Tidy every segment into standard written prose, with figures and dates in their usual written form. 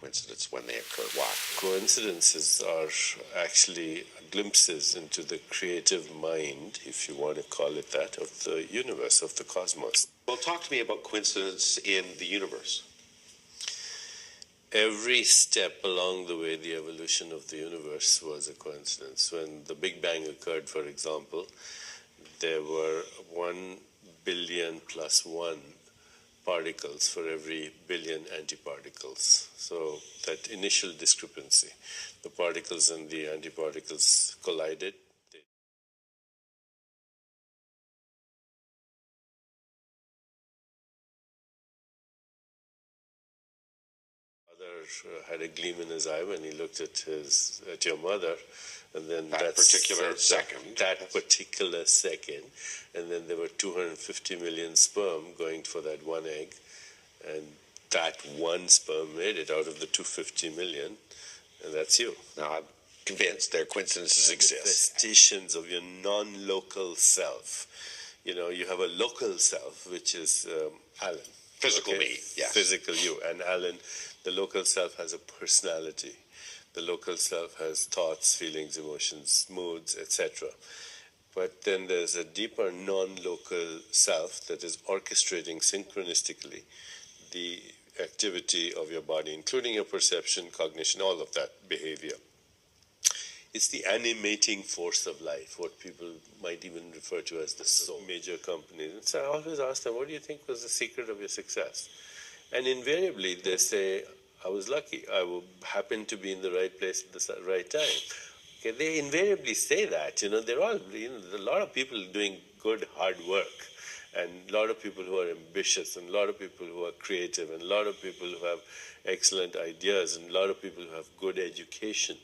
coincidence when they occur? Why? Coincidences are actually glimpses into the creative mind, if you want to call it that, of the universe, of the cosmos. Well, talk to me about coincidence in the universe. Every step along the way, the evolution of the universe was a coincidence. When the Big Bang occurred, for example, there were 1 billion plus 1 particles for every billion antiparticles. So that initial discrepancy, the particles and the antiparticles collided. Father had a gleam in his eye when he looked at your mother, and then that particular second, and then there were 250 million sperm going for that one egg, and that one sperm made it out of the 250 million, and that's you. Now I'm convinced there coincidences exist. Manifestations of your non-local self. You know, you have a local self, which is Alan. Physical me, yes. Physical you. And Alan, the local self has a personality. The local self has thoughts, feelings, emotions, moods, etc. But then there's a deeper non-local self that is orchestrating synchronistically the activity of your body, including your perception, cognition, all of that behavior. It's the animating force of life, what people might even refer to as the soul. Major companies. And so I always ask them, what do you think was the secret of your success? And invariably they say, I was lucky. I happened to be in the right place at the right time. Okay, they invariably say that. You know, they're all, there's a lot of people doing good, hard work, and a lot of people who are ambitious, and a lot of people who are creative, and a lot of people who have excellent ideas, and a lot of people who have good education.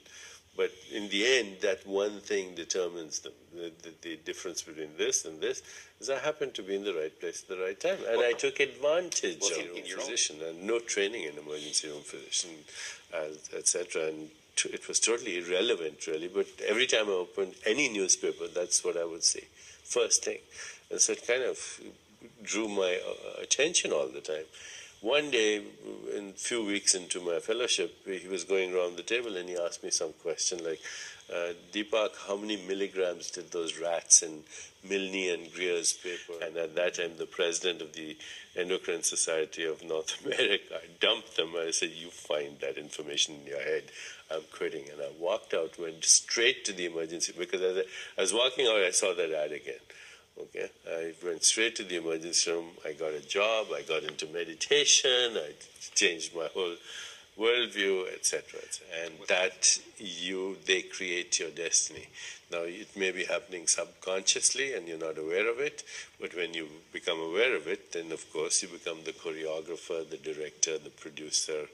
But in the end, that one thing determines them. The difference between this and this is I happened to be in the right place at the right time. And I took advantage of your physician and no training in emergency room physician, etc. And it was totally irrelevant, really. But every time I opened any newspaper, that's what I would see. First thing. And so it kind of drew my attention all the time. One day, a few weeks into my fellowship, he was going around the table and he asked me some question like, Deepak, how many milligrams did those rats in Milne and Greer's paper? And at that time, the president of the Endocrine Society of North America dumped them. I said, you find that information in your head. I'm quitting. And I walked out, went straight to the emergency, because as I was walking out, I saw that ad again. Okay, I went straight to the emergency room. I got a job. I got into meditation. I changed my whole worldview, etc. And that they create your destiny. Now, it may be happening subconsciously and you're not aware of it, but when you become aware of it, then of course you become the choreographer, the director, the producer,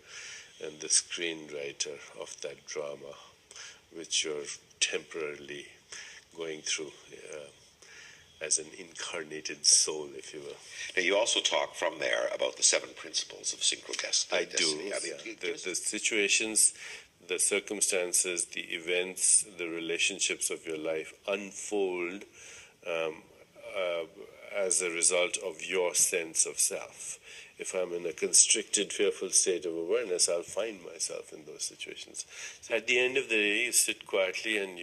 and the screenwriter of that drama, which you're temporarily going through as an incarnated soul, if you will. Now, you also talk from there about the 7 principles of synchrodestiny. I do. The situations, the circumstances, the events, the relationships of your life unfold as a result of your sense of self. If I'm in a constricted, fearful state of awareness, I'll find myself in those situations. So at the end of the day, you sit quietly and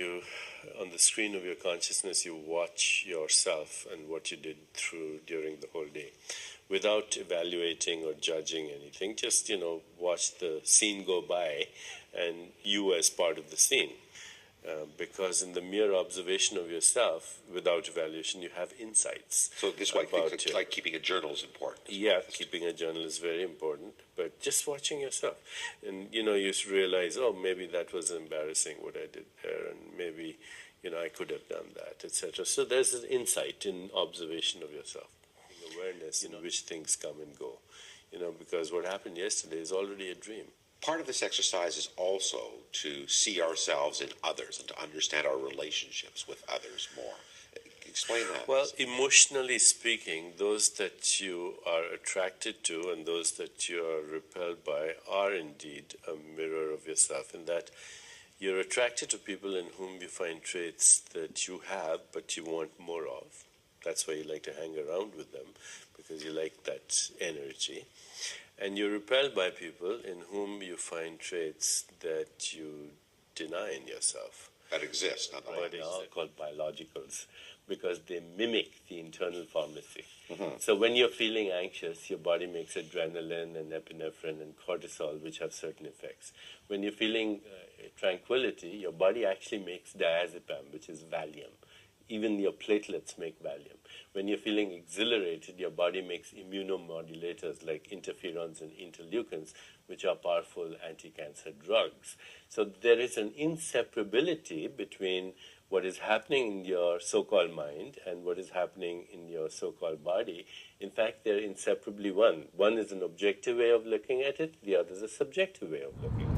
on the screen of your consciousness, you watch yourself and what you did during the whole day, without evaluating or judging anything. Just, watch the scene go by, and you as part of the scene. Because in the mere observation of yourself, without evaluation, you have insights. So this is why like keeping a journal is important. Yeah, keeping a journal is very important. But just watching yourself. And, you realize, oh, maybe that was embarrassing what I did there. And maybe, I could have done that, etc. So there's an insight in observation of yourself. Awareness in which things come and go. Because what happened yesterday is already a dream. Part of this exercise is also to see ourselves in others and to understand our relationships with others more. Explain that. Well, emotionally speaking, those that you are attracted to and those that you are repelled by are indeed a mirror of yourself, in that you're attracted to people in whom you find traits that you have but you want more of. That's why you like to hang around with them, because you like that energy. And you're repelled by people in whom you find traits that you deny in yourself. That exist, nonetheless. But are called biologicals because they mimic the internal pharmacy. So when you're feeling anxious, your body makes adrenaline and epinephrine and cortisol, which have certain effects. When you're feeling tranquility, your body actually makes diazepam, which is Valium. Even your platelets make Valium. When you're feeling exhilarated, your body makes immunomodulators like interferons and interleukins, which are powerful anti-cancer drugs. So there is an inseparability between what is happening in your so-called mind and what is happening in your so-called body. In fact, they're inseparably one. One is an objective way of looking at it, the other is a subjective way of looking at it.